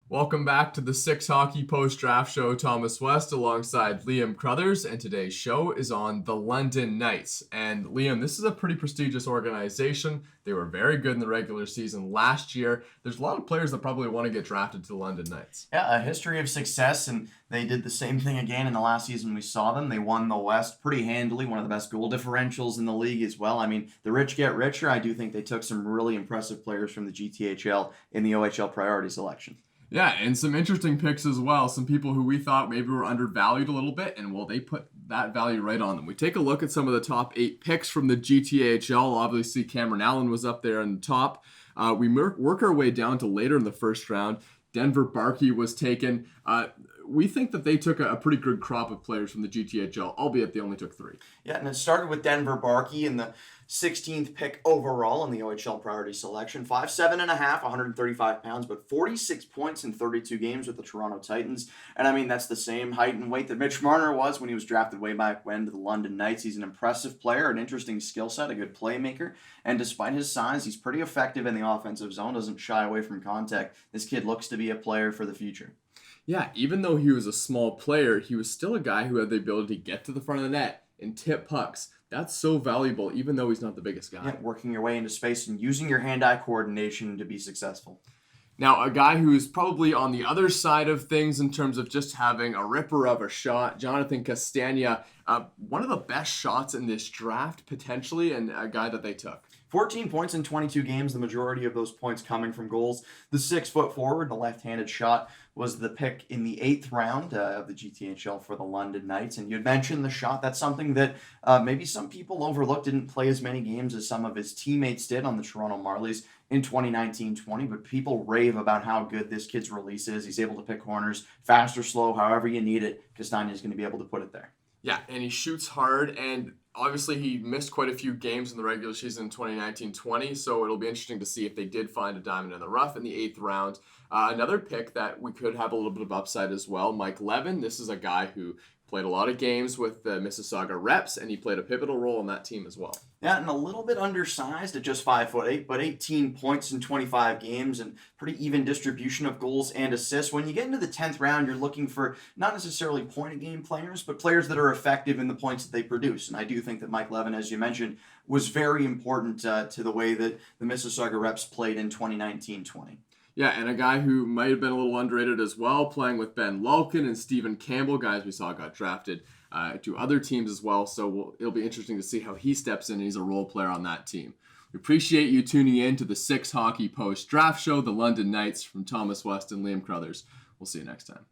Welcome back to the Six Hockey Post Draft Show. Thomas West alongside Liam Crothers, and today's show is on the London Knights. And Liam, this is a pretty prestigious organization. They were very good in the regular season last year. There's a lot of players that probably want to get drafted to the London Knights. Yeah, a history of success, and they did the same thing again in the last season we saw them. They won the West pretty handily, one of the best goal differentials in the league as well. I mean, the rich get richer. I do think they took some really impressive players from the GTHL in the OHL priority selection. Yeah, and some interesting picks as well. Some people who we thought maybe were undervalued a little bit, and well, they put that value right on them. We take a look at some of the top 8 picks from the GTHL. Obviously, Cameron Allen was up there on the top. We work our way down to later in the first round. Denver Barkey was taken. We think that they took a pretty good crop of players from the GTHL, albeit they only took 3. Yeah, and it started with Denver Barkey in the 16th pick overall in the OHL priority selection. 5'7.5", 135 pounds, but 46 points in 32 games with the Toronto Titans. And I mean, that's the same height and weight that Mitch Marner was when he was drafted way back when to the London Knights. He's an impressive player, an interesting skill set, a good playmaker. And despite his size, he's pretty effective in the offensive zone, doesn't shy away from contact. This kid looks to be a player for the future. Yeah, even though he was a small player, he was still a guy who had the ability to get to the front of the net and tip pucks. That's so valuable, even though he's not the biggest guy. Yeah, working your way into space and using your hand-eye coordination to be successful. Now, a guy who's probably on the other side of things in terms of just having a ripper of a shot, Jonathan Castagna, one of the best shots in this draft, potentially, and a guy that they took. 14 points in 22 games, the majority of those points coming from goals. The 6-foot forward, the left-handed shot, was the pick in the 8th round of the GTHL for the London Knights. And you'd mentioned the shot. That's something that maybe some people overlooked. Didn't play as many games as some of his teammates did on the Toronto Marlies in 2019-20, but people rave about how good this kid's release is. He's able to pick corners, fast or slow, however you need it. Castagna is going to be able to put it there. Yeah, and he shoots hard, and obviously he missed quite a few games in the regular season in 2019-20, so it'll be interesting to see if they did find a diamond in the rough in the 8th round. Another pick that we could have a little bit of upside as well, Mike Levin. This is a guy who played a lot of games with the Mississauga Reps, and he played a pivotal role on that team as well. Yeah, and a little bit undersized at just 5'8", but 18 points in 25 games and pretty even distribution of goals and assists. When you get into the 10th round, you're looking for not necessarily point-a-game players, but players that are effective in the points that they produce. And I do think that Mike Levin, as you mentioned, was very important to the way that the Mississauga Reps played in 2019-20. Yeah, and a guy who might have been a little underrated as well, playing with Ben Lulkin and Stephen Campbell, guys we saw got drafted to other teams as well. So it'll be interesting to see how he steps in, and he's a role player on that team. We appreciate you tuning in to the Six Hockey Post Draft Show, the London Knights, from Thomas West and Liam Crothers. We'll see you next time.